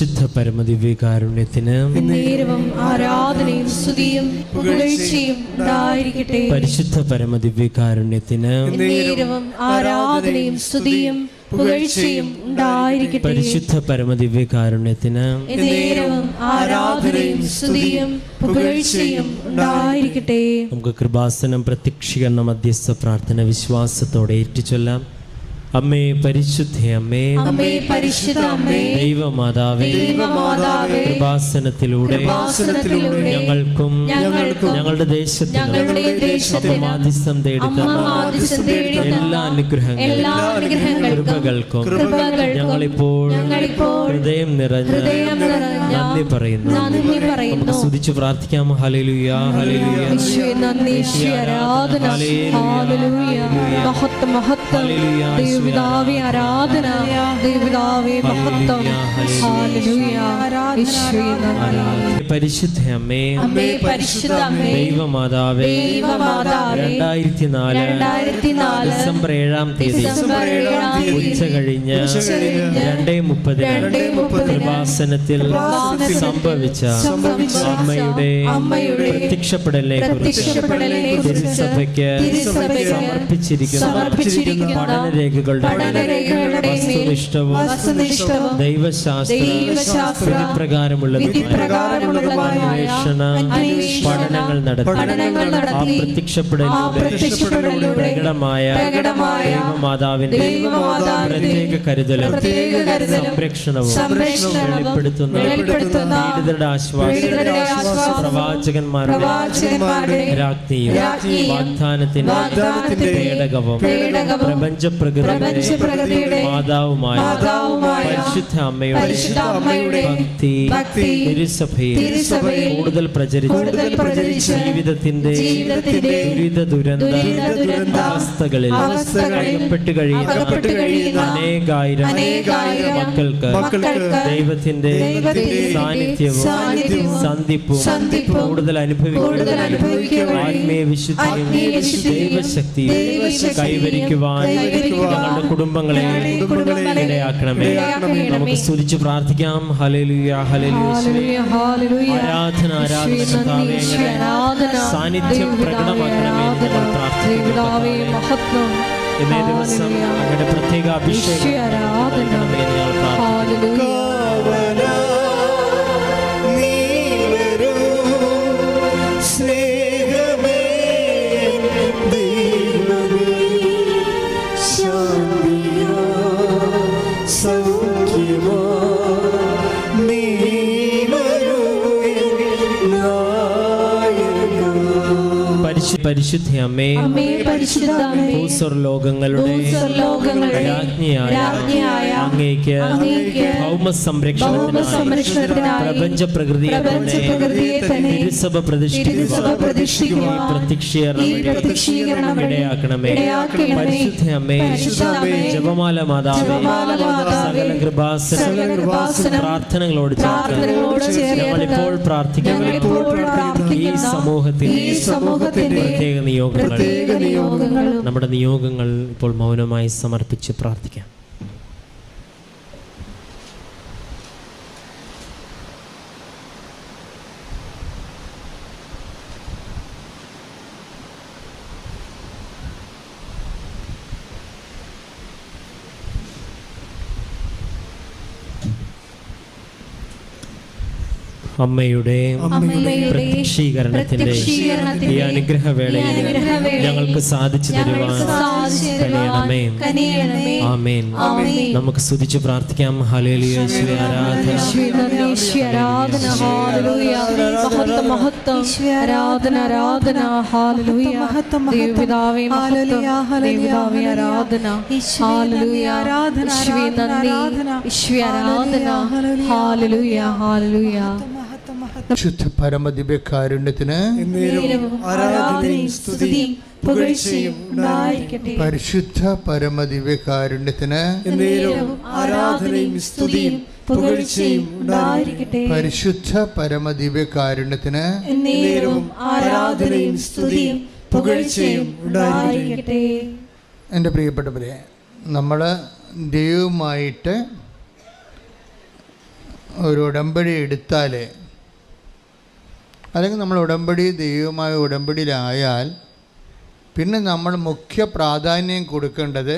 ശുദ്ധ പരമദിവ്യകാരുണ്യത്തിന് നേരവും ആരാധനയും സ്തുതിയും പുകഴ്ചയും ഉണ്ടായിരിക്കട്ടെ. പരിശുദ്ധ പരമദിവ്യകാരുണ്യത്തിന് നേരവും ആരാധനയും സ്തുതിയും പുകഴ്ചയും ഉണ്ടായിരിക്കട്ടെ. പരിശുദ്ധ പരമദിവ്യകാരുണ്യത്തിന് നേരവും ആരാധനയും സ്തുതിയും പുകഴ്ചയും ഉണ്ടായിരിക്കട്ടെ. നമുക്ക് കൃപാസനം പ്രത്യക്ഷീകരണ മധ്യസ്ഥ പ്രാർത്ഥന വിശ്വാസത്തോടെ ഏറ്റുചൊല്ലാം. അമ്മേ പരിശുദ്ധ അമ്മേ, അമ്മേ പരിശുദ്ധ അമ്മേ, ദൈവമാതാവേ, ദൈവമാതാവേ, കൃപാസനത്തിലൂടെ ഞങ്ങൾക്കും ഞങ്ങളുടെ ദേശത്തിനും മാധ്യസ്ഥം തേടുന്ന എല്ലാ അനുഗ്രഹങ്ങളും കൃപകൾക്കും ഞങ്ങളിപ്പോൾ ഹൃദയം നിറഞ്ഞ് നന്ദി പറയുന്നു. നമുക്ക് സ്തുതിച്ച് പ്രാർത്ഥിക്കാം. ഹല്ലേലൂയ, ഹല്ലേലൂയ, ദേവപിതാവേ ആരാധന, ദേവപിതാവേ മഹത്വം. ഹല്ലേലൂയ, ഈശോയെ നന്ദി. പരിശുദ്ധ അമ്മേ, അമ്മേ പരിശുദ്ധ അമ്മേ, ദൈവമാതാവേ, 2024 ഡിസംബർ 7-ാം തീയതി ഉച്ച കഴിഞ്ഞ് 2:30 കൃപാസനത്തിൽ സംഭവിച്ച അമ്മയുടെ പ്രത്യക്ഷപ്പെടലിനെ തിരുസഭയ്ക്ക് സമർപ്പിച്ചിരിക്കുന്ന പഠനരേഖകളുടെ വസ്തുനിഷ്ഠവും ദൈവശാസ്ത്ര പ്രകാരമുള്ളതുമായ പഠനങ്ങൾ നടത്തി ആ പ്രത്യക്ഷപ്പെടലിലൂടെ പ്രകടമായ ദൈവമാതാവിന്റെ പ്രത്യേക കരുതലും സംരക്ഷണവും വെളിപ്പെടുത്തുന്ന പീഡിതരുടെ ആശ്വാസം പ്രവാചകന്മാരുടെ രാജ്ഞിയും വാഗ്ദാനത്തിന്റെ പേടകവും പ്രപഞ്ച പ്രകൃതിയുടെ മാതാവുമായ പരിശുദ്ധ അമ്മയുടെ ഭക്തി തിരുസഭയിൽ കൂടുതൽ പ്രചരിച്ച് ജീവിതത്തിന്റെ ദുരന്ത അവസ്ഥകളിൽ അകപ്പെട്ടു കഴിയുന്ന അനേകായിരം മക്കൾക്ക് ദൈവത്തിന്റെ സാന്നിധ്യവും സന്ധിപ്പും കൂടുതൽ അനുഭവിക്കുന്ന ആത്മീയ വിശുദ്ധിയും ദൈവശക്തിയും കൈവരിക്കുവാൻ ഞങ്ങളുടെ കുടുംബങ്ങളെ ഇടയാക്കണമേ. നമുക്ക് സ്തുതിച്ച് പ്രാർത്ഥിക്കാം. ഹല്ലേലൂയ, ഹല്ലേലൂയ, ആരാധന സാന്നിധ്യം പ്രകടമാക്കണമേ എന്ന് ഞങ്ങൾ പ്രാർത്ഥിക്കുന്നു. ഇന്നേ ദിവസം അങ്ങയുടെ പ്രത്യേക അഭിഷേകം നൽകണമേ എന്ന് ഞങ്ങൾ പ്രാർത്ഥിക്കുന്നു. പരിശുദ്ധ അമ്മേ, ഭൂസ്വർലോകങ്ങളുടെ രാജ്ഞിയായ അങ്ങേക്ക് ഭൗമ സംരക്ഷണത്തിനായി പ്രപഞ്ച പ്രകൃതിയെ തന്നെ തിരുസഭ പ്രതിഷ്ഠിക്കുവാൻ പ്രത്യക്ഷീകരണം ഇടയാക്കണമേ. പരിശുദ്ധ അമ്മേ, ജപമാല മാതാവേ, സകല കൃപാസന പ്രാർത്ഥനകളോട് ചേർത്ത് ഞങ്ങളിപ്പോൾ പ്രാർത്ഥിക്കുന്നു. ഈ സമൂഹത്തിന്റെ പ്രത്യേക നിയോഗങ്ങൾ നമ്മുടെ നിയോഗങ്ങൾ ഇപ്പോൾ മൗനമായി സമർപ്പിച്ച് പ്രാർത്ഥിക്കാം. അമ്മയുടെ പ്രത്യക്ഷീകരണത്തിന്റെ ഈ അനുഗ്രഹവേളയിൽ ഞങ്ങൾക്ക് സാധിച്ചു തരുവാൻ കഴിയണമേ. ആമേൻ. നമുക്ക് സ്തുതിച്ച് പ്രാർത്ഥിക്കാം. ഹല്ലേലൂയ, ഈശോയെ ആരാധന, ആരാധന, ഹല്ലേലൂയ, മഹത്വം, ആരാധന, ആരാധന, ഹല്ലേലൂയ, ദേവപിതാവേ മഹത്വം, ദേവപിതാവേ ആരാധന, ഹല്ലേലൂയ, ഈശോയെ നന്ദി, ഈശോയെ ആരാധന, ഹല്ലേലൂയ, ഹല്ലേലൂയ. ശുദ്ധ പരമദിവ്യകാരുണ്യത്തിന് പരിശുദ്ധ പരമദിവ്യകാരുണ്യത്തിന് പരിശുദ്ധ പരമദിവ്യകാരുണ്യത്തിന് എൻ്റെ പ്രിയപ്പെട്ടവരെ, നമ്മൾ ദൈവവുമായിട്ട് ഒരു ഉടമ്പടി എടുത്താൽ, അല്ലെങ്കിൽ നമ്മൾ ഉടമ്പടി ദൈവമായ ഉടമ്പടിയിലായാൽ പിന്നെ നമ്മൾ മുഖ്യ പ്രാധാന്യം കൊടുക്കേണ്ടത്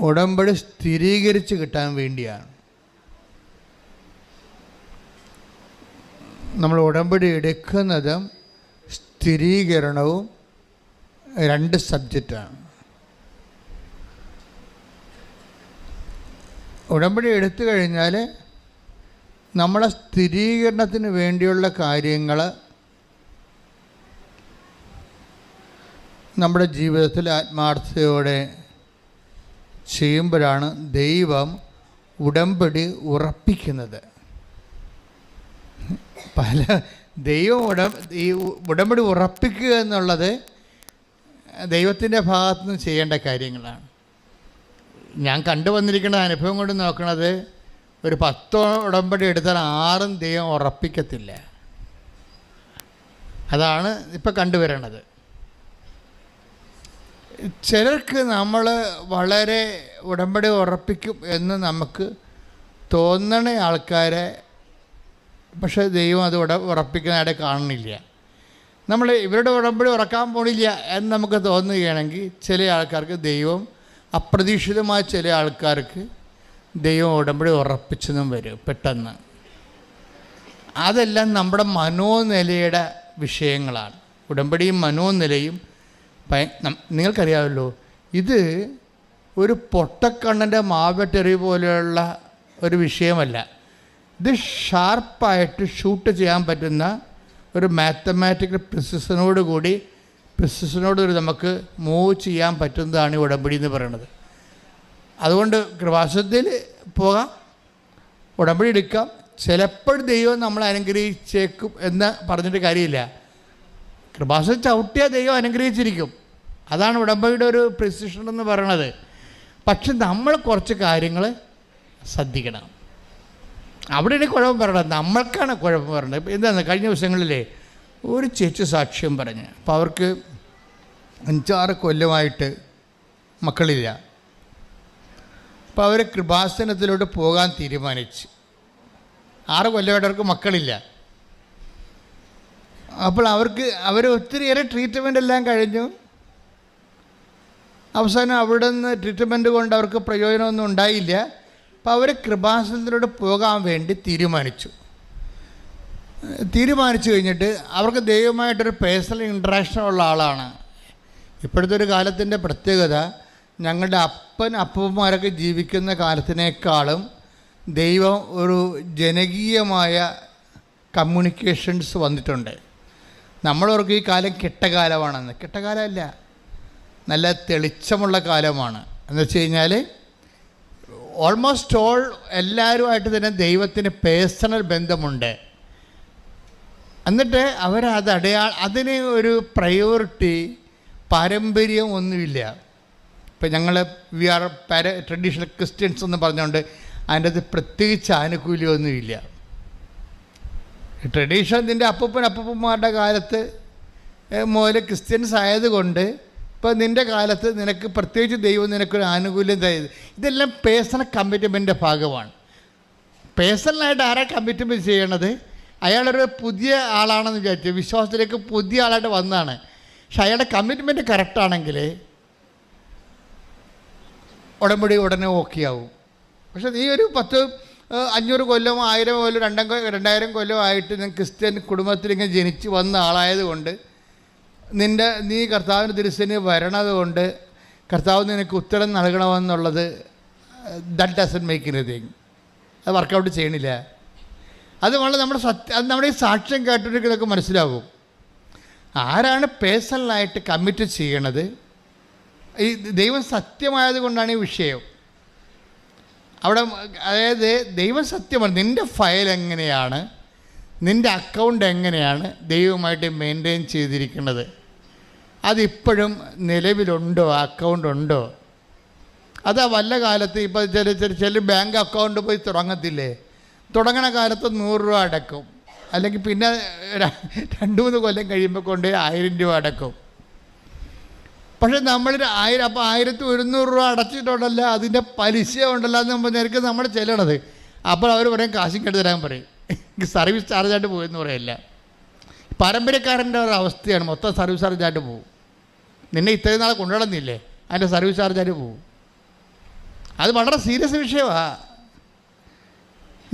ഉടമ്പടി സ്ഥിരീകരിച്ച് കിട്ടാൻ വേണ്ടിയാണ്. നമ്മൾ ഉടമ്പടി എടുക്കുന്നതും സ്ഥിരീകരണവും രണ്ട് സബ്ജക്റ്റാണ്. ഉടമ്പടി എടുത്തു കഴിഞ്ഞാൽ നമ്മളെ സ്ഥിരീകരണത്തിന് വേണ്ടിയുള്ള കാര്യങ്ങൾ നമ്മുടെ ജീവിതത്തിൽ ആത്മാർത്ഥതയോടെ ചെയ്യുമ്പോഴാണ് ദൈവം ഉടമ്പടി ഉറപ്പിക്കുന്നത്. ദൈവം ഈ ഉടമ്പടി ഉറപ്പിക്കുക എന്നുള്ളത് ദൈവത്തിൻ്റെ ഭാഗത്തു നിന്ന് ചെയ്യേണ്ട കാര്യങ്ങളാണ്. ഞാൻ കണ്ടുവന്നിരിക്കുന്ന അനുഭവം കൊണ്ട് നോക്കണത്, ഒരു 10 ഉടമ്പടി എടുത്താൽ 6 ദൈവം ഉറപ്പിക്കത്തില്ല. അതാണ് ഇപ്പം കണ്ടുവരണത്. ചിലർക്ക് നമ്മൾ വളരെ ഉടമ്പടി ഉറപ്പിക്കും എന്ന് നമുക്ക് തോന്നണ ആൾക്കാരെ പക്ഷേ ദൈവം അത് ഉറപ്പിക്കുന്നതായിട്ട് കാണുന്നില്ല. നമ്മൾ ഇവരുടെ ഉടമ്പടി ഉറക്കാൻ പോണില്ല എന്ന് നമുക്ക് തോന്നുകയാണെങ്കിൽ ചില ആൾക്കാർക്ക് ദൈവം അപ്രതീക്ഷിതമായ ചില ആൾക്കാർക്ക് ദൈവം ഉടമ്പടി ഉറപ്പിച്ചെന്നും വരും പെട്ടെന്ന്. അതെല്ലാം നമ്മുടെ മനോനിലയുടെ വിഷയങ്ങളാണ്. ഉടമ്പടിയും മനോനിലയും നിങ്ങൾക്കറിയാമല്ലോ, ഇത് ഒരു പൊട്ടക്കണ്ണൻ്റെ മാവെട്ടെറി പോലെയുള്ള ഒരു വിഷയമല്ല. ഇത് ഷാർപ്പായിട്ട് ഷൂട്ട് ചെയ്യാൻ പറ്റുന്ന ഒരു മാത്തമാറ്റിക്കൽ പ്രിസിഷനോട് നമുക്ക് മൂവ് ചെയ്യാൻ പറ്റുന്നതാണ് ഈ ഉടമ്പടി എന്ന് പറയുന്നത്. അതുകൊണ്ട് കൃപാസനത്തിൽ പോകാം, ഉടമ്പടി എടുക്കാം. ചിലപ്പോൾ ദൈവം നമ്മളെ അനുഗ്രഹിച്ചേക്കും എന്ന് പറഞ്ഞിട്ട് കാര്യമില്ല. കൃപാസനം ചവിട്ടിയാൽ ദൈവം അനുഗ്രഹിച്ചിരിക്കും. അതാണ് ഉടമ്പടിയുടെ ഒരു പ്രിസിഷൻ എന്ന് പറയണത്. പക്ഷെ നമ്മൾ കുറച്ച് കാര്യങ്ങൾ ശ്രദ്ധിക്കണം. അവിടെയാണ് കുഴപ്പം പറയണത്, നമ്മൾക്കാണ് കുഴപ്പം പറയണത്. ഇപ്പം എന്താണ്, കഴിഞ്ഞ ദിവസങ്ങളിലേ ഒരു ചേച്ചി സാക്ഷ്യം പറഞ്ഞ്, അപ്പോൾ അവർക്ക് 5-6 കൊല്ലമായിട്ട് മക്കളില്ല. അപ്പോൾ അവർ കൃപാസനത്തിലോട്ട് പോകാൻ തീരുമാനിച്ചു. 6 കൊല്ലമായിട്ട് അവർക്ക് മക്കളില്ല. അപ്പോൾ അവർ ഒത്തിരിയേറെ ട്രീറ്റ്മെൻ്റ് എല്ലാം കഴിഞ്ഞു. അവസാനം അവിടെ നിന്ന് ട്രീറ്റ്മെൻറ്റ് കൊണ്ട് അവർക്ക് പ്രയോജനമൊന്നും ഉണ്ടായില്ല. അപ്പോൾ അവർ കൃപാസനത്തിലോട്ട് പോകാൻ വേണ്ടി തീരുമാനിച്ചു കഴിഞ്ഞിട്ട് അവർക്ക് ദൈവമായിട്ടൊരു പേഴ്സണൽ ഇൻട്രാക്ഷൻ ഉള്ള ആളാണ്. ഇപ്പോഴത്തെ ഒരു കാലത്തിൻ്റെ പ്രത്യേകത, ഞങ്ങളുടെ അപ്പന്മാരൊക്കെ ജീവിക്കുന്ന കാലത്തിനേക്കാളും ദൈവം ഒരു ജനകീയമായ കമ്മ്യൂണിക്കേഷൻസ് വന്നിട്ടുണ്ട്. നമ്മളവർക്ക് ഈ കാലം കെട്ടകാലമാണെന്ന്. കെട്ടകാലമല്ല, നല്ല തെളിച്ചമുള്ള കാലമാണ്. എന്ന് വെച്ച് കഴിഞ്ഞാൽ ഓൾമോസ്റ്റ് എല്ലാവരുമായിട്ട് തന്നെ ദൈവത്തിന് പേഴ്സണൽ ബന്ധമുണ്ട്. എന്നിട്ട് അതിന് ഒരു പ്രയോറിറ്റി പാരമ്പര്യം ഒന്നുമില്ല. ഇപ്പം ഞങ്ങൾ വി ആർ ട്രഡീഷണൽ ക്രിസ്ത്യൻസ് എന്ന് പറഞ്ഞുകൊണ്ട് അതിൻ്റെ അത് പ്രത്യേകിച്ച് ആനുകൂല്യമൊന്നുമില്ല. ട്രഡീഷണൽ അപ്പൂപ്പന്മാരുടെ കാലത്ത് മുതൽ ക്രിസ്ത്യൻസ് ആയതുകൊണ്ട് ഇപ്പോൾ നിൻ്റെ കാലത്ത് നിനക്ക് പ്രത്യേകിച്ച് ദൈവം നിനക്കൊരു ആനുകൂല്യം തരുന്നത്. ഇതെല്ലാം പേഴ്സണൽ കമ്മിറ്റ്മെൻറ്റിൻ്റെ ഭാഗമാണ്. പേഴ്സണലായിട്ട് ആരാ കമ്മിറ്റ്മെൻറ്റ് ചെയ്യണത്? അയാളൊരു പുതിയ ആളാണെന്ന് വിചാരിച്ചു, വിശ്വാസത്തിലേക്ക് പുതിയ ആളായിട്ട് വന്നതാണ്. പക്ഷെ അയാളുടെ കമ്മിറ്റ്മെൻറ്റ് കറക്റ്റാണെങ്കിൽ ഉടമ്പടി ഉടനെ ഓക്കെ ആവും. പക്ഷെ നീ ഒരു 500 കൊല്ലം 1000 കൊല്ലം 2000 കൊല്ലം ആയിട്ട് ഞാൻ ക്രിസ്ത്യൻ കുടുംബത്തിലിങ്ങനെ ജനിച്ച് വന്ന ആളായതുകൊണ്ട് നീ കർത്താവിൻ്റെ തിരുസേനയിൽ വരണത് കൊണ്ട് കർത്താവ് നിനക്ക് ഉത്തരം നൽകണമെന്നുള്ളത് ദാറ്റ് ഡസൻറ്റ് മേക്ക് എനിത്തിങ്. അത് വർക്കൗട്ട് ചെയ്യണില്ല. അത് വളരെ നമ്മുടെ ഈ സാക്ഷ്യം കേട്ടിട്ടൊക്കെ മനസ്സിലാകും ആരാണ് പേഴ്സണലായിട്ട് കമ്മിറ്റ് ചെയ്യണത്. ഈ ദൈവം സത്യമായത് കൊണ്ടാണ് ഈ വിഷയം അവിടെ. അതായത് ദൈവം സത്യമാണ്. നിൻ്റെ ഫയൽ എങ്ങനെയാണ്, നിൻ്റെ അക്കൗണ്ട് എങ്ങനെയാണ് ദൈവമായിട്ട് മെയിൻറ്റെയിൻ ചെയ്തിരിക്കുന്നത്, അതിപ്പോഴും നിലവിലുണ്ടോ, അക്കൗണ്ട് ഉണ്ടോ? അതാ വല്ല കാലത്ത് ഇപ്പോൾ ചില ബാങ്ക് അക്കൗണ്ട് പോയി തുടങ്ങത്തില്ലേ, തുടങ്ങണ കാലത്ത് 100 രൂപ അടക്കും, അല്ലെങ്കിൽ പിന്നെ 2-3 കൊല്ലം കഴിയുമ്പോൾ കൊണ്ട് 1000 രൂപ അടക്കും. പക്ഷേ നമ്മളൊരു 1000 അപ്പോൾ 1100 രൂപ അടച്ചിട്ടുണ്ടല്ലോ, അതിൻ്റെ പലിശ ഉണ്ടല്ലോ എന്ന് നമ്മൾ നിരക്ക് നമ്മൾ ചെല്ലണത്. അപ്പോൾ അവർ പറയും കാശും കെട്ടി തരാൻ പറയും, സർവീസ് ചാർജായിട്ട് പോകുമെന്ന് പറയില്ല. പാരമ്പര്യക്കാരൻ്റെ ഒരു അവസ്ഥയാണ്, മൊത്തം സർവീസ് ചാർജായിട്ട് പോകും. നിന്നെ ഇത്രയും നാളെ കൊണ്ടുവന്നില്ലേ, അതിൻ്റെ സർവീസ് ചാർജായിട്ട് പോകും. അത് വളരെ സീരിയസ് വിഷയമാണ്.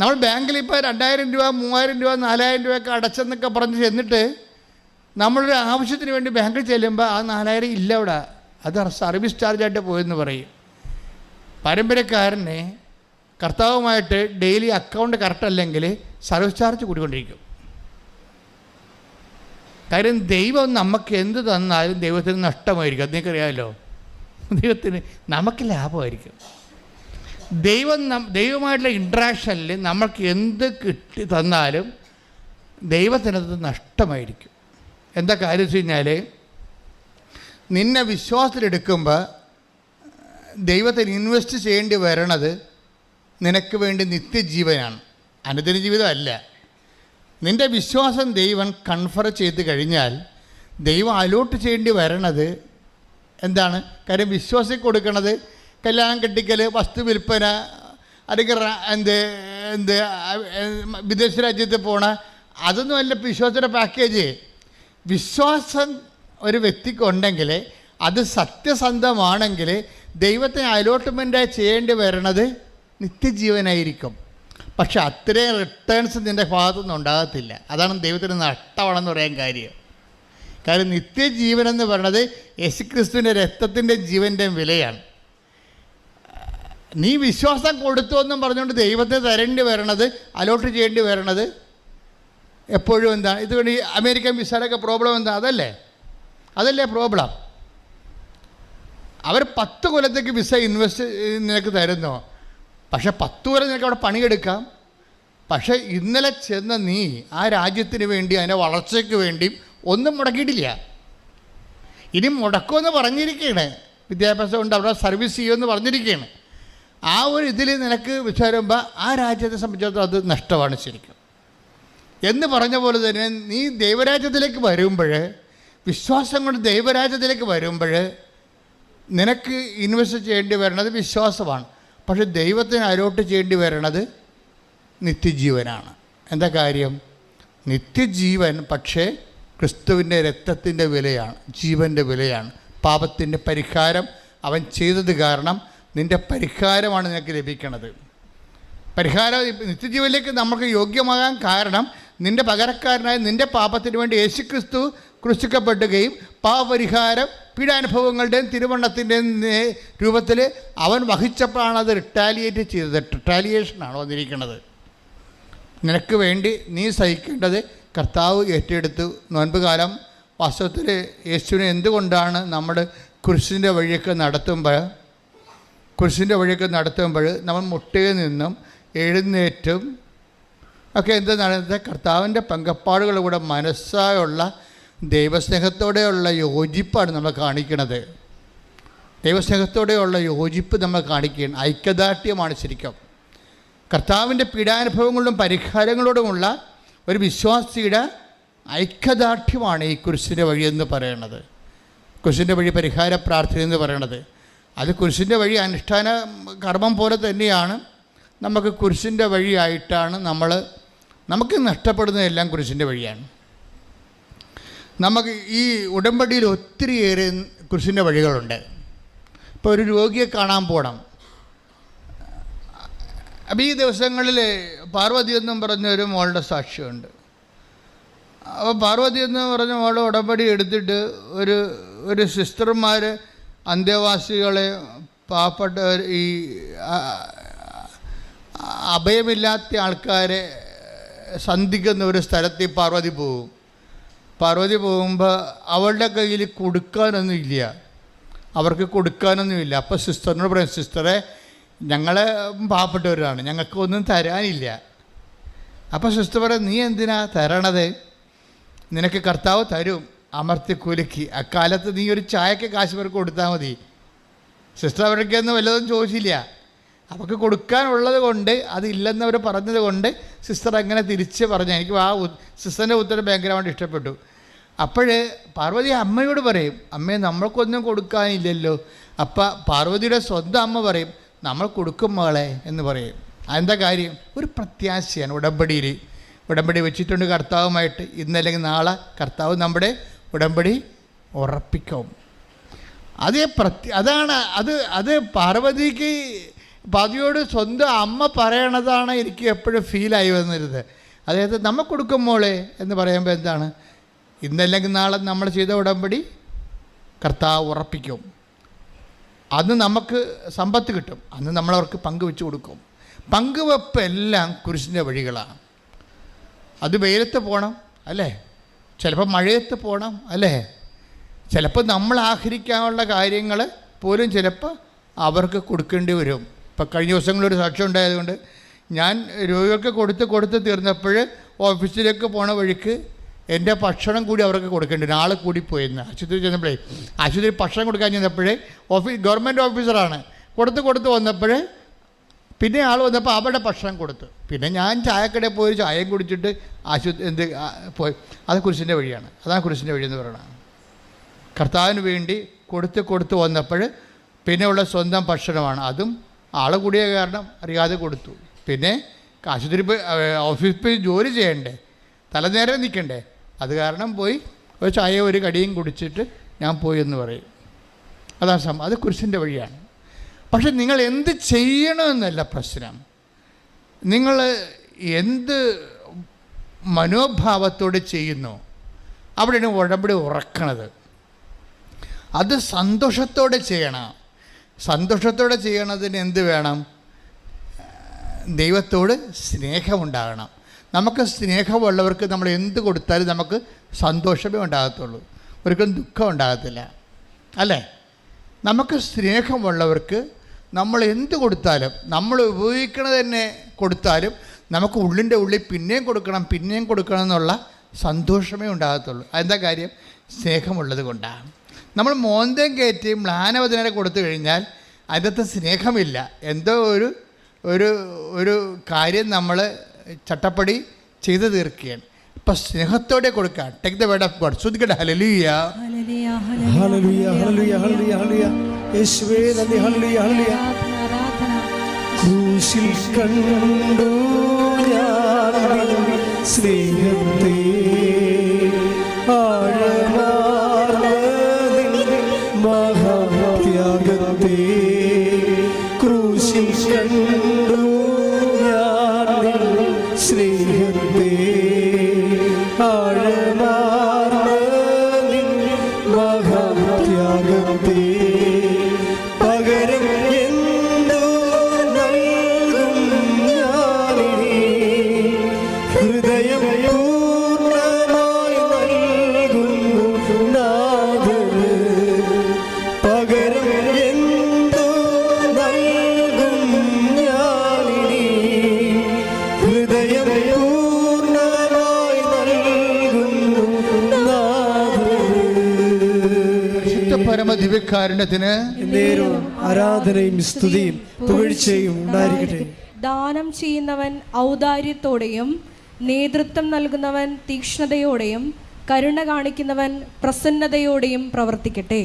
നമ്മൾ ബാങ്കിൽ ഇപ്പോൾ 2000 രൂപ 3000 രൂപ 4000 രൂപയൊക്കെ അടച്ചെന്നൊക്കെ പറഞ്ഞ് ചെന്നിട്ട് നമ്മളൊരു ആവശ്യത്തിന് വേണ്ടി ബാങ്കിൽ ചെല്ലുമ്പോൾ ആ 4000 ഇല്ല അവിടെ, അത് സർവീസ് ചാർജായിട്ട് പോയെന്ന് പറയും. പാരമ്പര്യക്കാരനെ കർത്താവുമായിട്ട് ഡെയിലി അക്കൗണ്ട് കറക്റ്റ് അല്ലെങ്കിൽ സർവീസ് ചാർജ് കൂടിക്കൊണ്ടിരിക്കും. കാര്യം ദൈവം നമുക്ക് എന്ത് തന്നാലും ദൈവത്തിന് നഷ്ടമായിരിക്കും. അത് നിങ്ങൾക്കറിയാമല്ലോ, ദൈവത്തിന് നമുക്ക് ലാഭമായിരിക്കും. ദൈവമായിട്ടുള്ള ഇൻട്രാക്ഷനിൽ നമ്മൾക്ക് എന്ത് കിട്ടി തന്നാലും ദൈവത്തിനത് നഷ്ടമായിരിക്കും. എന്താ കാര്യം വെച്ച് കഴിഞ്ഞാൽ, നിന്നെ വിശ്വാസത്തിലെടുക്കുമ്പോൾ ദൈവത്തിന് ഇൻവെസ്റ്റ് ചെയ്യേണ്ടി വരണത് നിനക്ക് വേണ്ടി നിത്യജീവനാണ്, അനുദിന ജീവിതമല്ല. നിൻ്റെ വിശ്വാസം ദൈവം കൺഫർ ചെയ്ത് കഴിഞ്ഞാൽ ദൈവം അലോട്ട് ചെയ്യേണ്ടി വരണത് എന്താണ്? കാര്യം വിശ്വാസി കൊടുക്കണത് കല്യാണം കെട്ടിക്കൽ, വസ്തു വിൽപ്പന, അല്ലെങ്കിൽ വിദേശ രാജ്യത്ത് പോണ, അതൊന്നുമല്ല വിശ്വാസത്തിൻ്റെ പാക്കേജ്. വിശ്വാസം ഒരു വ്യക്തിക്കുണ്ടെങ്കിൽ അത് സത്യസന്ധമാണെങ്കിൽ ദൈവത്തിന് അലോട്ട്മെൻറ്റായി ചെയ്യേണ്ടി വരണത് നിത്യജീവനായിരിക്കും. പക്ഷെ അത്രയും റിട്ടേൺസ് നിൻ്റെ ഭാഗത്തുനിന്ന് ഉണ്ടാകത്തില്ല. അതാണ് ദൈവത്തിന് നഷ്ടമാണെന്ന് പറയാൻ കാര്യം. നിത്യജീവനെന്ന് പറയുന്നത് യേശുക്രിസ്തുവിൻ്റെ രക്തത്തിൻ്റെ ജീവൻ്റെയും വിലയാണ്. നീ വിശ്വാസം കൊടുത്തു എന്നും പറഞ്ഞുകൊണ്ട് ദൈവത്തെ തരേണ്ടി വരണത്, അലോട്ട് ചെയ്യേണ്ടി വരണത് എപ്പോഴും എന്താണ്? ഇതുകൊണ്ട് ഈ അമേരിക്കൻ വിസയിലൊക്കെ പ്രോബ്ലം എന്താ? അതല്ലേ പ്രോബ്ലം. അവർ 10 കൊല്ലത്തേക്ക് വിസ ഇൻവെസ്റ്റ് നിനക്ക് തരുന്നു, പക്ഷേ 10 കൊല്ലം നിനക്ക് അവിടെ പണിയെടുക്കാം. പക്ഷേ ഇന്നലെ ചെന്ന നീ ആ രാജ്യത്തിന് വേണ്ടി, അതിൻ്റെ വളർച്ചയ്ക്ക് വേണ്ടി ഒന്നും മുടക്കിയിട്ടില്ല. ഇനി മുടക്കുമെന്ന് പറഞ്ഞിരിക്കുകയാണ്, വിദ്യാഭ്യാസം കൊണ്ട് അവിടെ സർവീസ് ചെയ്യുമെന്ന് പറഞ്ഞിരിക്കുകയാണ്. ആ ഒരു ഇതിൽ നിനക്ക് വരുമ്പോൾ ആ രാജ്യത്തെ സംബന്ധിച്ചിടത്തോളം അത് നഷ്ടമാണ് ശരിക്കും. എന്ന് പറഞ്ഞ പോലെ തന്നെ നീ ദൈവരാജ്യത്തിലേക്ക് വരുമ്പോൾ, വിശ്വാസം കൊണ്ട് ദൈവരാജ്യത്തിലേക്ക് വരുമ്പോൾ നിനക്ക് ഇൻവെസ്റ്റ് ചെയ്യേണ്ടി വരണത് വിശ്വാസമാണ്. പക്ഷെ ദൈവത്തിന് അലോട്ട് ചെയ്യേണ്ടി വരണത് നിത്യജീവനാണ്. എന്താ കാര്യം? നിത്യജീവൻ പക്ഷേ ക്രിസ്തുവിൻ്റെ രക്തത്തിൻ്റെ വിലയാണ്, ജീവൻ്റെ വിലയാണ്. പാപത്തിൻ്റെ പരിഹാരം അവൻ ചെയ്തത് കാരണം നിൻ്റെ പരിഹാരമാണ് നിനക്ക് ലഭിക്കണത്. പരിഹാരം നിത്യജീവനിലേക്ക് നമുക്ക് യോഗ്യമാകാൻ കാരണം നിൻ്റെ പകരക്കാരനായ നിൻ്റെ പാപത്തിന് വേണ്ടി യേശുക്രിസ്തു ക്രൂശിക്കപ്പെടുകയും പാപപരിഹാരം പീഡാനുഭവങ്ങളുടെയും തിരുവണ്ണത്തിൻ്റെയും രൂപത്തിൽ അവൻ വഹിച്ചപ്പോഴാണ് അത് റിട്ടാലിയേറ്റ് ചെയ്തത്. റിട്ടാലിയേഷനാണ് വന്നിരിക്കുന്നത്. നിനക്ക് വേണ്ടി നീ സഹിക്കേണ്ടത് കർത്താവ് ഏറ്റെടുത്തു. നോൻപ് കാലം വാസ്തവത്തിൽ യേശുവിനെ എന്തുകൊണ്ടാണ് നമ്മൾ കുരിശിൻ്റെ വഴിയൊക്കെ നടത്തുമ്പോൾ നമ്മൾ മുട്ടയിൽ നിന്നും എഴുന്നേറ്റും ഒക്കെ എന്ത് നടന്നത്? കർത്താവിൻ്റെ പങ്കപ്പാടുകളുടെ മനസ്സായുള്ള ദൈവസ്നേഹത്തോടെയുള്ള യോജിപ്പാണ് നമ്മൾ കാണിക്കുന്നത്. ദൈവസ്നേഹത്തോടെയുള്ള യോജിപ്പ് നമ്മൾ കാണിക്കുകയാണ്, ഐക്യദാർഢ്യമാണ് ശരിക്കും. കർത്താവിൻ്റെ പീഡാനുഭവങ്ങളിലും പരിഹാരങ്ങളോടുമുള്ള ഒരു വിശ്വാസിയുടെ ഐക്യദാർഢ്യമാണ് ഈ കുരിശിൻ്റെ വഴി എന്ന് പറയുന്നത്. കുരിശിൻ്റെ വഴി പരിഹാര പ്രാർത്ഥന എന്ന് പറയുന്നത്. അത് കുരിശിൻ്റെ വഴി അനുഷ്ഠാന കർമ്മം പോലെ തന്നെയാണ്. നമുക്ക് കുരിശിൻ്റെ വഴിയായിട്ടാണ് നമുക്ക് നഷ്ടപ്പെടുന്നതെല്ലാം കുരിശിൻ്റെ വഴിയാണ്. നമുക്ക് ഈ ഉടമ്പടിയിൽ ഒത്തിരിയേറെ കുരിശിൻ്റെ വഴികളുണ്ട്. ഇപ്പോൾ ഒരു രോഗിയെ കാണാൻ പോകണം. അപ്പോൾ ഈ ദിവസങ്ങളിൽ പാർവതി എന്നും പറഞ്ഞൊരു മോളുടെ സാക്ഷ്യമുണ്ട്. അപ്പോൾ പാർവതി എന്ന് പറഞ്ഞ മോൾ ഉടമ്പടി എടുത്തിട്ട് ഒരു സിസ്റ്റർമാർ അന്തേവാസികളെ, പാവപ്പെട്ടവർ, ഈ അഭയമില്ലാത്ത ആൾക്കാരെ സന്ധിക്കുന്ന ഒരു സ്ഥലത്ത് പാർവതി പോകും. പാർവതി പോകുമ്പോൾ അവളുടെ കയ്യിൽ അവർക്ക് കൊടുക്കാനൊന്നുമില്ല. അപ്പോൾ സിസ്റ്ററിനോട് പറയും, സിസ്റ്ററെ ഞങ്ങൾ പാവപ്പെട്ടവരാണ്, ഞങ്ങൾക്കൊന്നും തരാനില്ല. അപ്പോൾ സിസ്റ്റർ പറയും, നീ എന്തിനാ തരണത്? നിനക്ക് കർത്താവ് തരും അമർത്തി കുലുക്കി. അക്കാലത്ത് നീ ഒരു ചായക്ക് കാശ് പേർക്ക് കൊടുത്താൽ മതി. സിസ്റ്റർ അവർക്കൊന്നും വല്ലതും ചോദിച്ചില്ല. അവർക്ക് കൊടുക്കാനുള്ളത് കൊണ്ട്, അതില്ലെന്നവർ പറഞ്ഞത് കൊണ്ട് സിസ്റ്റർ അങ്ങനെ തിരിച്ച് പറഞ്ഞു. എനിക്ക് ആ സിസ്റ്ററിൻ്റെ ഉത്തരം ഭയങ്കരമായിട്ട് ഇഷ്ടപ്പെട്ടു. അപ്പോഴ് പാർവതി അമ്മയോട് പറയും, അമ്മേ നമ്മൾക്കൊന്നും കൊടുക്കാനില്ലല്ലോ. അപ്പം പാർവതിയുടെ സ്വന്തം അമ്മ പറയും, നമ്മൾ കൊടുക്കും മകളെ എന്ന് പറയും. അതെന്താ കാര്യം? ഒരു പ്രത്യാശയാണ്. ഉടമ്പടി വെച്ചിട്ടുണ്ട് കർത്താവുമായിട്ട്. ഇന്നല്ലെങ്കിൽ നാളെ കർത്താവ് നമ്മുടെ ഉടമ്പടി ഉറപ്പിക്കും. അതാണ് അത് പാർവതിയോട് സ്വന്തം അമ്മ പറയണതാണ് എനിക്ക് എപ്പോഴും ഫീലായി വന്നിരുന്നത്. അതായത് നമ്മൾ കൊടുക്കും മോളെ എന്ന് പറയുമ്പോൾ എന്താണ്, ഇന്നല്ലെങ്കിൽ നാളെ നമ്മൾ ചെയ്ത ഉടമ്പടി കർത്താവ് ഉറപ്പിക്കും. അന്ന് നമുക്ക് സമ്പത്ത് കിട്ടും, അന്ന് നമ്മളവർക്ക് പങ്കുവെച്ച് കൊടുക്കും. പങ്കുവെപ്പ് എല്ലാം കുരിശിൻ്റെ വഴികളാണ്. അത് വെയിലത്ത് പോകണം അല്ലേ, ചിലപ്പോൾ മഴയത്ത് പോകണം അല്ലേ, ചിലപ്പോൾ നമ്മൾ ആഹരിക്കാനുള്ള കാര്യങ്ങൾ പോലും ചിലപ്പോൾ അവർക്ക് കൊടുക്കേണ്ടി വരും. ഇപ്പം കഴിഞ്ഞ ദിവസങ്ങളൊരു സാക്ഷ്യം ഉണ്ടായതുകൊണ്ട് ഞാൻ രോഗികൾക്ക് കൊടുത്ത് തീർന്നപ്പോൾ ഓഫീസിലേക്ക് പോണ വഴിക്ക് എൻ്റെ ഭക്ഷണം കൂടി അവർക്ക് കൊടുക്കേണ്ടി വരും. ആൾ കൂടിപ്പോയിന്ന് ആശുപത്രി ചെന്നപ്പോഴേ, ആശുപത്രി ഭക്ഷണം കൊടുക്കാൻ ചെന്നപ്പോഴേ ഗവൺമെൻറ് ഓഫീസറാണ്, കൊടുത്ത് വന്നപ്പോൾ പിന്നെ ആൾ വന്നപ്പോൾ അവരുടെ ഭക്ഷണം കൊടുത്തു. പിന്നെ ഞാൻ ചായക്കടയിൽ പോയി ചായയും കുടിച്ചിട്ട് പോയി. അത് കുരിശിൻ്റെ വഴിയാണ്. അതാണ് കുരിശിൻ്റെ വഴി എന്ന് പറയുന്നത്. കർത്താവിന് വേണ്ടി കൊടുത്ത് വന്നപ്പോൾ പിന്നെയുള്ള സ്വന്തം ഭക്ഷണമാണ്. അതും ആൾ കൂടിയ കാരണം അറിയാതെ കൊടുത്തു. പിന്നെ ആശുപത്രി പോയി ഓഫീസിൽ പോയി ജോലി ചെയ്യണ്ടേ, തലനേരം നിൽക്കണ്ടേ, അത് കാരണം പോയി ഒരു ചായ ഒരു കടിയും കുടിച്ചിട്ട് ഞാൻ പോയി എന്ന് പറയും. അതാണ് അത് കുരിശിൻ്റെ വഴിയാണ്. പക്ഷെ നിങ്ങൾ എന്ത് ചെയ്യണമെന്നല്ല പ്രശ്നം, നിങ്ങൾ എന്ത് മനോഭാവത്തോടെ ചെയ്യുന്നു അവിടെയാണ് ഉടമ്പടി ഉറക്കണത്. അത് സന്തോഷത്തോടെ ചെയ്യണം. സന്തോഷത്തോടെ ചെയ്യണതിന് എന്ത് വേണം? ദൈവത്തോട് സ്നേഹമുണ്ടാകണം. നമുക്ക് സ്നേഹമുള്ളവർക്ക് നമ്മൾ എന്ത് കൊടുത്താലും നമുക്ക് സന്തോഷമേ ഉണ്ടാകത്തുള്ളൂ, ഒരിക്കലും ദുഃഖം ഉണ്ടാകത്തില്ല അല്ലേ. നമുക്ക് സ്നേഹമുള്ളവർക്ക് നമ്മൾ എന്ത് കൊടുത്താലും, നമ്മൾ ഉപയോഗിക്കണത് തന്നെ കൊടുത്താലും നമുക്ക് ഉള്ളിൻ്റെ ഉള്ളിൽ പിന്നെയും കൊടുക്കണം എന്നുള്ള സന്തോഷമേ ഉണ്ടാകത്തുള്ളൂ. അതെന്താ കാര്യം? സ്നേഹമുള്ളത് കൊണ്ടാണ്. നമ്മൾ മോന്തം കയറ്റി മ്ലാനവചന കൊടുത്തു കഴിഞ്ഞാൽ അതിനകത്ത് സ്നേഹമില്ല. എന്തോ ഒരു കാര്യം നമ്മൾ ചട്ടപ്പടി ചെയ്തു തീർക്കുകയാണ്. ഇപ്പം സ്നേഹത്തോടെ കൊടുക്കുക. Take the word of God. ശ്രദ്ധിക്കട്ടെ. ഹല്ലേലൂയ ഹല്ലേലൂയ ഹല്ലേലൂയ ഹല്ലേലൂയ ഹല്ലേലൂയ യേശുവേ നന്ദി. ഹല്ലേലൂയ ഹല്ലേലൂയ. ക്രൂശിൽ കണ്ടു ഞാൻ സ്നേഹത്തെ ആഴമാർന്ന മഹാത്യാഗത്തെ. ക്രൂശിൽ കണ്ടു ഞാൻ സ്നേഹത്തെ ആഴമാർന്ന മഹാത്യാഗത്തെ. പകരം എന്തോ നൽകും ഞാനിനി, ഹൃദയം പൂർണ്ണമായി നൽകുന്നു നാഥന്. പകരം എന്തോ നൽകും ഞാനിനി, ഹൃദയം പൂർണ്ണമായി നൽകുന്നു നാഥന്. പരമദിവ്യകാരുണ്യത്തിന് നേരവും ആരാധനയും സ്തുതിയും പുകഴ്ചയും ഉണ്ടായിരിക്കട്ടെ. ദാനം ചെയ്യുന്നവൻ ഔദാര്യത്തോടെയും നേതൃത്വം നൽകുന്നവൻ തീക്ഷ്ണതയോടെയും കരുണ കാണിക്കുന്നവൻ പ്രസന്നതയോടെയും പ്രവർത്തിക്കട്ടെ.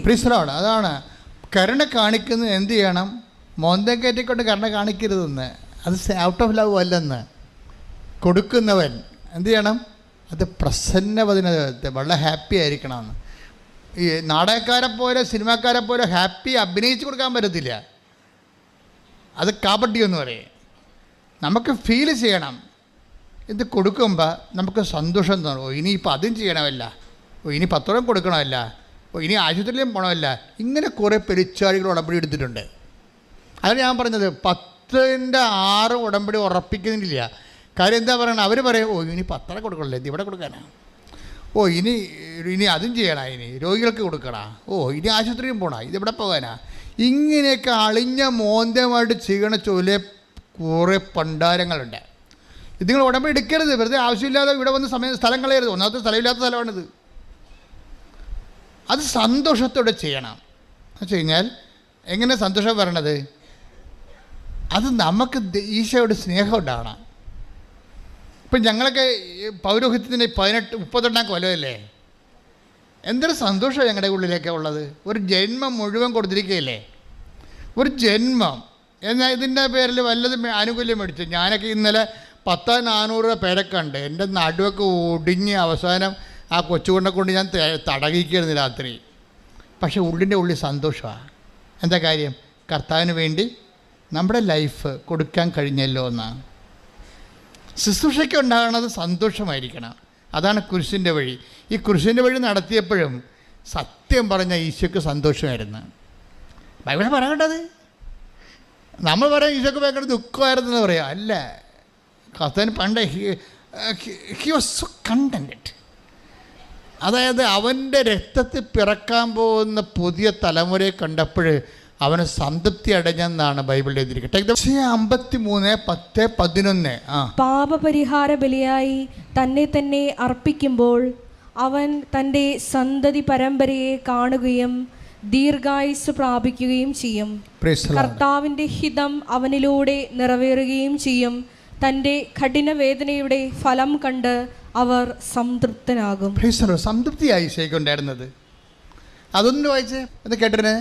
അതാണ് കരുണ കാണിക്കുന്നത്. എന്ത് ചെയ്യണം? മോന്തം കയറ്റിക്കൊണ്ട് കരുണ കാണിക്കരുതെന്ന്. അത് ഔട്ട് ഓഫ് ലവ് അല്ലെന്ന്. കൊടുക്കുന്നവൻ എന്ത് ചെയ്യണം? അത് പ്രസന്നവതിനകത്ത് വളരെ ഹാപ്പി ആയിരിക്കണമെന്ന്. ഈ നാടകക്കാരെ പോലെ സിനിമാക്കാരെ പോലെ ഹാപ്പി അഭിനയിച്ച് കൊടുക്കാൻ പറ്റത്തില്ല. അത് കാപട്യം എന്ന് പറയും. നമുക്ക് ഫീൽ ചെയ്യണം. ഇത് കൊടുക്കുമ്പോൾ നമുക്ക് സന്തോഷം തോന്നും. ഓ ഇനിയിപ്പോൾ അതും ചെയ്യണമല്ല, ഓ ഇനി 10 രൂപ കൊടുക്കണമല്ല, ഓ ഇനി ആശുപത്രിയിലും പോകണമല്ല. ഇങ്ങനെ കുറേ പെരിച്ചാഴികൾ ഉടമ്പടി എടുത്തിട്ടുണ്ട്. അതാണ് ഞാൻ പറഞ്ഞത് 10ൻ്റെ 6 ഉടമ്പടി ഉറപ്പിക്കുന്നില്ല. കാര്യം എന്താ പറയണത്? അവർ പറയും, ഓ ഇനി 10 രൂപ കൊടുക്കണമല്ലോ, ഇത് ഇവിടെ കൊടുക്കാനാണ്. ഓ ഇനി അതും ചെയ്യണ, ഇനി രോഗികൾക്ക് കൊടുക്കണ, ഓ ഇനി ആശുപത്രിയും പോകണം, ഇതിവിടെ പോകാനാ. ഇങ്ങനെയൊക്കെ അളിഞ്ഞ മോന്തമായിട്ട് ചെയ്യണ ചൊല്ലെ കുറേ പണ്ടാരങ്ങളുണ്ട്. ഇത് നിങ്ങൾ ഉടമ്പടി എടുക്കരുത്. വെറുതെ ആവശ്യമില്ലാതെ ഇവിടെ വന്ന് സ്ഥലം കളയരുത്. ഒന്നാമത്തെ സ്ഥലമില്ലാത്ത സ്ഥലമാണിത്. അത് സന്തോഷത്തോടെ ചെയ്യണം. എന്ന് വെച്ച് കഴിഞ്ഞാൽ എങ്ങനെ സന്തോഷം വരണത്? അത് നമുക്ക് ഈശോയോട് സ്നേഹം ഉണ്ടാകണം. ഇപ്പം ഞങ്ങളൊക്കെ പൗരോഹിത്യത്തിൻ്റെ 18-32 കൊല്ലമല്ലേ. എന്തൊരു സന്തോഷമാണ് ഞങ്ങളുടെ ഉള്ളിലേക്ക് ഉള്ളത്. ഒരു ജന്മം മുഴുവൻ കൊടുത്തിരിക്കുകയില്ലേ, ഒരു ജന്മം. എന്നാൽ ഇതിൻ്റെ പേരിൽ വല്ലതും ആനുകൂല്യം മേടിച്ചു. ഞാനൊക്കെ ഇന്നലെ 10,400 രൂപ പേരൊക്കെ ഉണ്ട്. എൻ്റെ നടുവൊക്കെ ഒടിഞ്ഞ് അവസാനം ആ കൊച്ചുകൊണ്ടെ കൊണ്ട് ഞാൻ തടകിക്കുന്നു രാത്രി. പക്ഷേ ഉള്ളിൻ്റെ ഉള്ളിൽ സന്തോഷമാണ്. എന്താ കാര്യം? കർത്താവിന് വേണ്ടി നമ്മുടെ ലൈഫ് കൊടുക്കാൻ കഴിഞ്ഞല്ലോ എന്നാണ്. ശുശ്രൂഷയ്ക്ക് ഉണ്ടാകുന്നത് സന്തോഷമായിരിക്കണം. അതാണ് കുരിശിൻ്റെ വഴി. ഈ കുരിശിൻ്റെ വഴി നടത്തിയപ്പോഴും സത്യം പറഞ്ഞ ഈശോയ്ക്ക് സന്തോഷമായിരുന്നു. ബൈബിളിൽ പറയേണ്ടത് നമ്മൾ പറയാം ഈശോയ്ക്ക് ഭയങ്കര ദുഃഖമായിരുന്നെന്ന് പറയാം. അല്ല, കർത്താവിന് പണ്ട് ഹി വാസ് സോ കണ്ടൻറ്റ്. അതായത് അവൻ്റെ രക്തത്തിൽ പിറക്കാൻ പോകുന്ന പുതിയ തലമുറയെ കണ്ടപ്പോൾ അവന് സംതൃപ്തി അടഞ്ഞെന്നാണ് ബൈബിളിൽ എഴുതിയിരിക്കുന്നത്. 53:10-11. പാപപരിഹാര ബലിയായി തന്നെ തന്നെ അർപ്പിക്കുമ്പോൾ അവൻ തൻ്റെ സന്തതി പരമ്പരയെ കാണുകയും ദീർഘായുസ് പ്രാപിക്കുകയും ചെയ്യും. കർത്താവിൻ്റെ ഹിതം അവനിലൂടെ നിറവേറുകയും ചെയ്യും. തൻ്റെ കഠിനവേദനയുടെ ഫലം കണ്ട് അവർ സംതൃപ്തനാകും. സംതൃപ്തിയായി ശേഖുണ്ടായിരുന്നത്. അതൊന്നും വായിച്ചേ, അത് കേട്ടിരുന്നേ.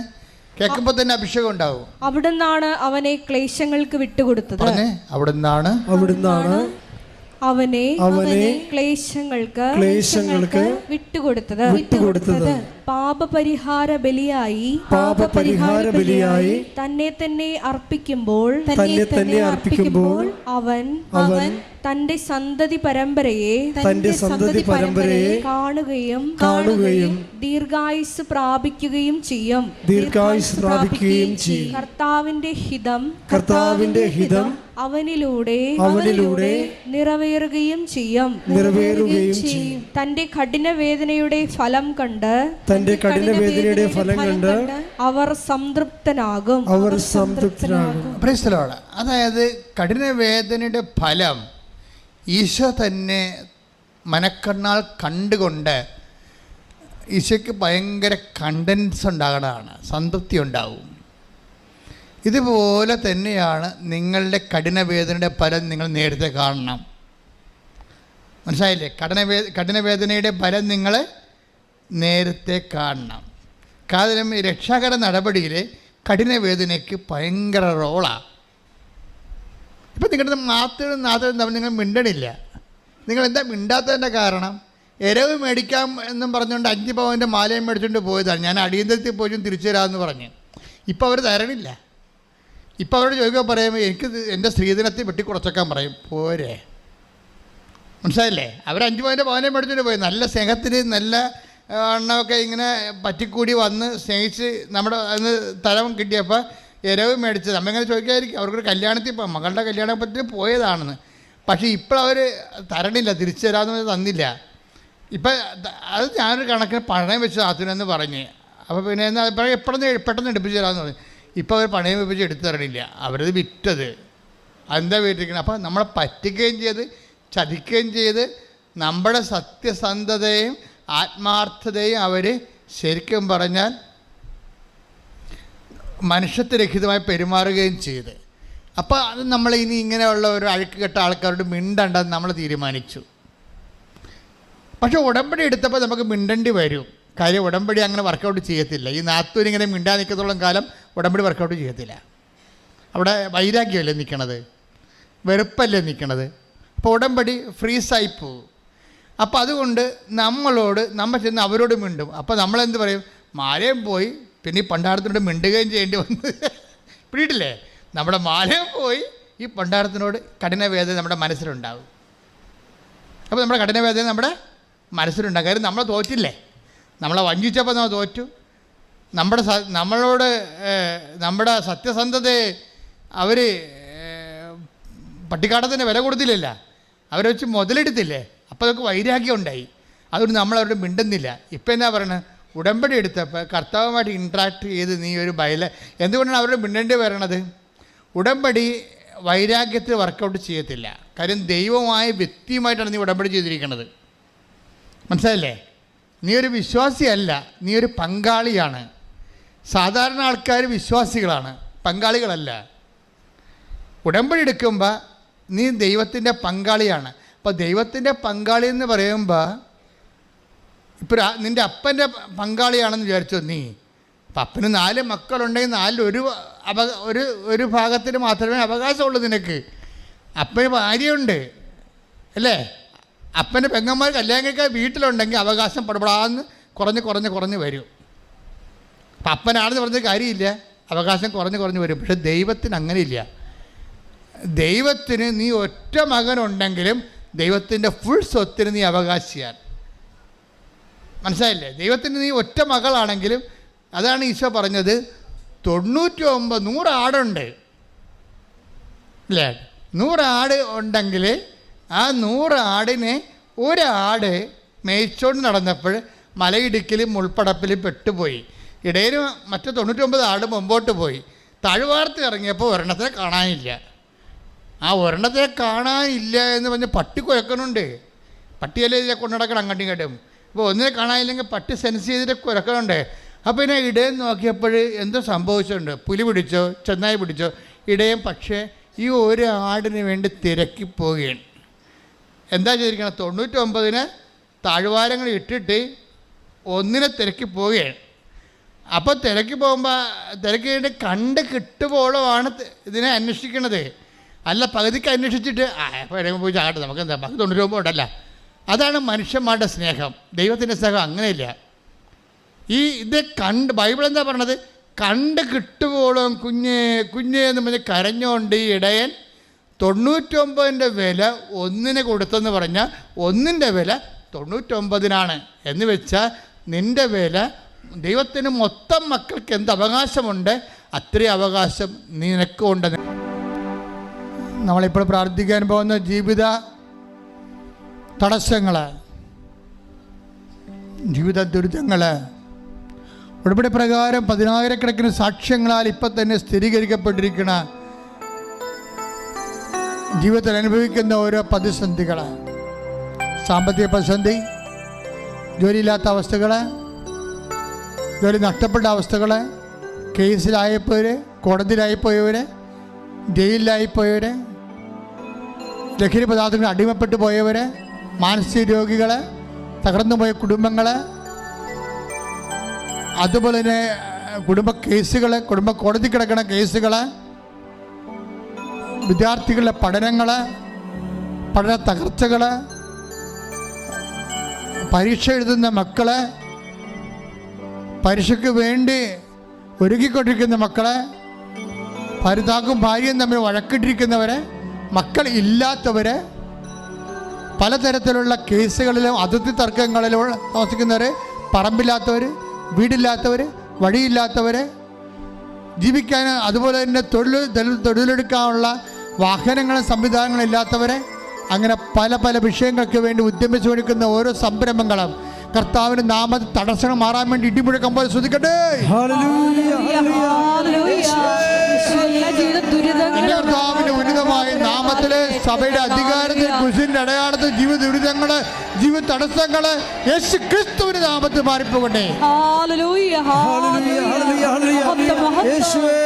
കേൾക്കുമ്പോൾ തന്നെ അഭിഷേകം ഉണ്ടാവും. അവിടുന്നാണ് അവനെ ക്ലേശങ്ങൾക്ക് വിട്ടുകൊടുത്തത്. അവിടുന്നാണ് അവനെ ക്ലേശങ്ങൾക്ക് വിട്ടുകൊടുത്തത്. പാപപരിഹാര ബലിയായി തന്നെ തന്നെ അർപ്പിക്കുമ്പോൾ അവൻ തന്റെ സന്തതി പരമ്പരയെ കാണുകയും ദീർഘായുസ് പ്രാപിക്കുകയും ചെയ്യും. കർത്താവിന്റെ ഹിതം അവനിലൂടെ നിറവേറുകയും ചെയ്യും. തന്റെ കഠിനവേദനയുടെ ഫലം കണ്ട് അവർ സംതൃപ്തനാകും. അതായത് കഠിനവേദനയുടെ ഫലം ഈശോ തന്നെ മനക്കണ്ണാൽ കണ്ടുകൊണ്ട് ഈശോയ്ക്ക് ഭയങ്കര കണ്ടൻസ് ഉണ്ടാകണതാണ്, സംതൃപ്തി ഉണ്ടാവും. ഇതുപോലെ തന്നെയാണ് നിങ്ങളുടെ കഠിനവേദനയുടെ ഫലം നിങ്ങൾ നേരത്തെ കാണണം. മനസ്സിലായില്ലേ? കഠിനവേദനയുടെ ഫലം നിങ്ങൾ നേരത്തെ കാണണം. കാരണം രക്ഷാകര നടപടിയിൽ കഠിനവേദനയ്ക്ക് ഭയങ്കര റോളാണ്. ഇപ്പം നിങ്ങളുടെ നാത്തും തമ്മിൽ നിങ്ങൾ മിണ്ടണില്ല. നിങ്ങളെന്താ മിണ്ടാത്തതിൻ്റെ കാരണം? എരവ് മേടിക്കാം എന്നും പറഞ്ഞുകൊണ്ട് 5 പവൻ്റെ മാലയും മേടിച്ചുകൊണ്ട് പോയതാണ്. ഞാൻ അടിയന്തരത്തിൽ പോലും തിരിച്ചു തരാമെന്ന് പറഞ്ഞ്. ഇപ്പം അവർ തരണില്ല. ഇപ്പം അവരോട് ചോദിക്കാൻ പറയുമ്പോൾ എനിക്ക് എൻ്റെ സ്ത്രീധനത്തിൽ വെട്ടിക്കുറച്ചേക്കാൻ പറയും. പോരെ, മനസ്സിലായില്ലേ? അവർ 5 പവൻ്റെ മാലയും മേടിച്ചുകൊണ്ട് പോയി. നല്ല സ്നേഹത്തിന് നല്ല എണ്ണമൊക്കെ ഇങ്ങനെ പറ്റിക്കൂടി വന്ന് സ്നേഹിച്ച് നമ്മുടെ അന്ന് തലം കിട്ടിയപ്പോൾ എരവ് മേടിച്ചത്. നമ്മളിങ്ങനെ ചോദിക്കാതിരിക്കും. അവർക്കൊരു കല്യാണത്തിൽ മകളുടെ കല്യാണത്തിൽ പോയതാണെന്ന്. പക്ഷേ ഇപ്പോഴവർ തരണില്ല, തിരിച്ചു തരാമെന്ന് തന്നില്ല. ഇപ്പം അത് ഞാനൊരു കണക്കിന് പണയം വെച്ച് താത്തുനെന്ന് പറഞ്ഞ്. അപ്പോൾ പിന്നെ എന്നാൽ പെട്ടെന്ന് എടുപ്പിച്ച് തരാമെന്ന് പറഞ്ഞു. ഇപ്പോൾ അവർ പണയം വെപ്പിച്ച് എടുത്തു തരണില്ല. അവരത് വിറ്റത്. അതെന്താ വീട്ടിരിക്കണം? അപ്പോൾ നമ്മളെ പറ്റിക്കുകയും ചെയ്ത് ചതിക്കുകയും ചെയ്ത് നമ്മുടെ സത്യസന്ധതയും ആത്മാർത്ഥതയും അവർ ശരിക്കും പറഞ്ഞാൽ മനുഷ്യത്വരഹിതമായി പെരുമാറുകയും ചെയ്ത്. അപ്പോൾ അത് നമ്മൾ ഇനി ഇങ്ങനെയുള്ള ഒരു അഴുക്ക് കെട്ട ആൾക്കാരോട് മിണ്ടണ്ടെന്ന് നമ്മൾ തീരുമാനിച്ചു. പക്ഷേ ഉടമ്പടി എടുത്തപ്പോൾ നമുക്ക് മിണ്ടേണ്ടി വരും. കാര്യം ഉടമ്പടി അങ്ങനെ വർക്കൗട്ട് ചെയ്യത്തില്ല. ഈ നാത്തൂരിങ്ങനെ മിണ്ടാൻ നിൽക്കത്തോളം കാലം ഉടമ്പടി വർക്കൗട്ട് ചെയ്യത്തില്ല. അവിടെ വൈരാഗ്യമല്ലേ നിൽക്കണത്, വെറുപ്പല്ലേ നിൽക്കണത്. അപ്പോൾ ഉടമ്പടി ഫ്രീസായി പോകും. അപ്പോൾ അതുകൊണ്ട് നമ്മൾ ചെന്ന് അവരോട് മിണ്ടും. അപ്പോൾ നമ്മളെന്ത് പറയും? മാലയും പോയി, പിന്നെ ഈ പണ്ടാരത്തിനോട് മിണ്ടുകയും ചെയ്യേണ്ടി വന്ന്. പിടിയിട്ടില്ലേ? നമ്മുടെ മാലയും പോയി, ഈ പണ്ടാരത്തിനോട് കഠിനവേദന നമ്മുടെ മനസ്സിലുണ്ടാവും. അപ്പോൾ നമ്മുടെ കഠിനവേദന നമ്മുടെ മനസ്സിലുണ്ടാകും. കാര്യം നമ്മളെ തോറ്റില്ലേ? നമ്മളെ വഞ്ചിച്ചപ്പോൾ നമ്മൾ തോറ്റു. നമ്മളോട് നമ്മുടെ സത്യസന്ധതയെ അവർ പട്ടിക്കാടത്തിന് വില കൊടുത്തില്ലല്ല, അവരെ വെച്ച് മുതലെടുത്തില്ലേ. അപ്പോൾ അതൊക്കെ വൈരാഗ്യം ഉണ്ടായി. അതുകൊണ്ട് നമ്മളവരോട് മിണ്ടുന്നില്ല. ഇപ്പം എന്നാ പറയണത്? ഉടമ്പടി എടുത്തപ്പോൾ കർത്താവുമായിട്ട് ഇൻട്രാക്ട് ചെയ്ത് നീ ഒരു എന്തുകൊണ്ടാണ് അവരോട് മിണ്ടേണ്ടി വരണത്? ഉടമ്പടി വൈരാഗ്യത്തിൽ വർക്കൗട്ട് ചെയ്യത്തില്ല. കാര്യം ദൈവമായ വ്യക്തിയുമായിട്ടാണ് നീ ഉടമ്പടി ചെയ്തിരിക്കുന്നത്. മനസ്സിലായില്ലേ? നീ ഒരു വിശ്വാസിയല്ല, നീ ഒരു പങ്കാളിയാണ്. സാധാരണ ആൾക്കാർ വിശ്വാസികളാണ്, പങ്കാളികളല്ല. ഉടമ്പടി എടുക്കുമ്പോൾ നീ ദൈവത്തിൻ്റെ പങ്കാളിയാണ്. അപ്പോൾ ദൈവത്തിൻ്റെ പങ്കാളി എന്ന് പറയുമ്പോൾ ഇപ്പോൾ നിൻ്റെ അപ്പൻ്റെ പങ്കാളിയാണെന്ന് വിചാരിച്ചോ നീ. അപ്പം അപ്പന് 4 മക്കളുണ്ടെങ്കിൽ 4 ഒരു ഭാഗത്തിന് മാത്രമേ അവകാശമുള്ളൂ നിനക്ക്. അപ്പന് ഭാര്യയുണ്ട് അല്ലേ? അപ്പൻ്റെ പെങ്ങന്മാർ കല്യാണം കഴിക്കാൻ വീട്ടിലുണ്ടെങ്കിൽ അവകാശം പടപടാന്ന് കുറഞ്ഞ് വരും. അപ്പം അപ്പനാണെന്ന് പറഞ്ഞ കാര്യമില്ല, അവകാശം കുറഞ്ഞ് വരും. പക്ഷെ ദൈവത്തിന് അങ്ങനെയില്ല. ദൈവത്തിന് നീ ഒറ്റ മകനുണ്ടെങ്കിലും ദൈവത്തിൻ്റെ ഫുൾ സ്വത്തിന് നീ അവകാശിയാണ്. മനസ്സിലായില്ലേ? ദൈവത്തിന് നീ ഒറ്റ മകളാണെങ്കിലും, അതാണ് ഈശോ പറഞ്ഞത് 99 ആടുണ്ട് അല്ലേ? 100 ആട് ഉണ്ടെങ്കിൽ ആ 100 ആടിനെ ഒരാട് മേയിച്ചോണ്ട് നടന്നപ്പോൾ മലയിടുക്കിലും മുൾപ്പടപ്പിലും പെട്ടുപോയി. ഇടയിൽ മറ്റു 99 ആട് മുമ്പോട്ട് പോയി. താഴ്വാരത്ത് ഇറങ്ങിയപ്പോൾ ഒരെണ്ണത്തെ കാണാനില്ല. ആ ഒരെണ്ണത്തെ കാണാനില്ല എന്ന് പറഞ്ഞ് പട്ടി കുരക്കണുണ്ട്. പട്ടിയല്ലേ ഇതിനെ കൊണ്ടു നടക്കണം അങ്ങോട്ടും ഇങ്ങോട്ടും. അപ്പോൾ ഒന്നിനെ കാണാനില്ലെങ്കിൽ പട്ടി സെൻസ് ചെയ്തിട്ട് കുരക്കണുണ്ട്. അപ്പോൾ ഇതിനെ ഇടയം നോക്കിയപ്പോൾ എന്തോ സംഭവിച്ചിട്ടുണ്ട്. പുലി പിടിച്ചോ ചെന്നായി പിടിച്ചോ ഇടയം. പക്ഷേ ഈ ഒരു ആടിന് വേണ്ടി തിരക്കിപ്പോവുകയാണ്. എന്താ ചെയ്തിരിക്കണം? 99 താഴ്വാരങ്ങൾ ഇട്ടിട്ട് ഒന്നിനെ തിരക്കി പോവുകയാണ്. അപ്പോൾ തിരക്കി പോകുമ്പോൾ തിരക്കി വേണ്ടി കണ്ട് കിട്ടുമ്പോഴാണ് ഇതിനെ അന്വേഷിക്കണത്. അല്ല പകുതിക്ക് അന്വേഷിച്ചിട്ട് എപ്പോൾ പോയി ചാകട്ടെ, നമുക്ക് എന്താ 99 ഉണ്ടല്ല. അതാണ് മനുഷ്യന്മാരുടെ സ്നേഹം. ദൈവത്തിൻ്റെ സ്നേഹം അങ്ങനെയില്ല. ഇത് ബൈബിൾ എന്താ പറയണത്? കണ്ട് കിട്ടുമ്പോഴും കുഞ്ഞേ എന്ന് പറഞ്ഞ് കരഞ്ഞുകൊണ്ട് ഈ ഇടയൻ 99 വില 1 കൊടുത്തെന്ന് പറഞ്ഞാൽ 1 വില 99 എന്ന് വെച്ചാൽ നിൻ്റെ വില ദൈവത്തിന് മൊത്തം മക്കൾക്ക് എന്ത് അവകാശമുണ്ട് അത്രയും അവകാശം നിനക്കുണ്ട്. നമ്മളിപ്പോൾ പ്രാർത്ഥിക്കാൻ പോകുന്ന ജീവിത തടസ്സങ്ങൾ, ജീവിത ദുരിതങ്ങൾ ഉടമ്പടി പ്രകാരം 10,000-കണക്കിന് സാക്ഷ്യങ്ങളാൽ ഇപ്പം തന്നെ സ്ഥിരീകരിക്കപ്പെട്ടിരിക്കുന്ന ജീവിതത്തിൽ അനുഭവിക്കുന്ന ഓരോ പ്രതിസന്ധികൾ, സാമ്പത്തിക പ്രതിസന്ധി, ജോലിയില്ലാത്ത അവസ്ഥകൾ, ജോലി നഷ്ടപ്പെട്ട അവസ്ഥകൾ, കേസിലായിപ്പോയവർ, കോടതിയിലായിപ്പോയവർ, ജയിലിലായിപ്പോയവർ, ലഹരി പദാർത്ഥങ്ങൾ അടിമപ്പെട്ടു പോയവർ, മാനസിക രോഗികൾ, തകർന്നുപോയ കുടുംബങ്ങൾ, അതുപോലെ തന്നെ കുടുംബ കേസുകൾ, കുടുംബ കോടതി കിടക്കുന്ന കേസുകൾ, വിദ്യാർത്ഥികളുടെ പഠനങ്ങൾ, പഠന തകർച്ചകൾ, പരീക്ഷ എഴുതുന്ന മക്കൾ, പരീക്ഷയ്ക്ക് വേണ്ടി ഒരുക്കിക്കൊണ്ടിരിക്കുന്ന മക്കൾ, ഭർത്താവും ഭാര്യയും തമ്മിൽ വഴക്കിട്ടിരിക്കുന്നവർ, മക്കൾ ഇല്ലാത്തവർ, പലതരത്തിലുള്ള കേസുകളിലും അതിർത്തി തർക്കങ്ങളിലും താമസിക്കുന്നവർ, പറമ്പില്ലാത്തവർ, വീടില്ലാത്തവർ, വഴിയില്ലാത്തവർ, ജീവിക്കാൻ അതുപോലെ തന്നെ തൊഴിലെടുക്കാനുള്ള വാഹനങ്ങളും സംവിധാനങ്ങളില്ലാത്തവർ, അങ്ങനെ പല വിഷയങ്ങൾക്ക് വേണ്ടി ഉദ്യമിച്ചു കൊടുക്കുന്ന ഓരോ സംരംഭങ്ങളും കർത്താവിന്റെ നാമത്തിൽ തടസ്സങ്ങൾ മാറാൻ വേണ്ടി ഇടിമുഴക്കം പോലെ ശ്രദ്ധിക്കട്ടെ. കർത്താവിന്റെ ഉന്നതമായ നാമത്തില് സഭയുടെ അധികാരത്തിൽ കുരിശിന്റെ അടയാളത്തിൽ ജീവിത ദുരിതങ്ങള്, ജീവിത തടസ്സങ്ങള് യേശു ക്രിസ്തുവിന്റെ നാമത്തിൽ മാറിപ്പോകട്ടെ. യേശുവേ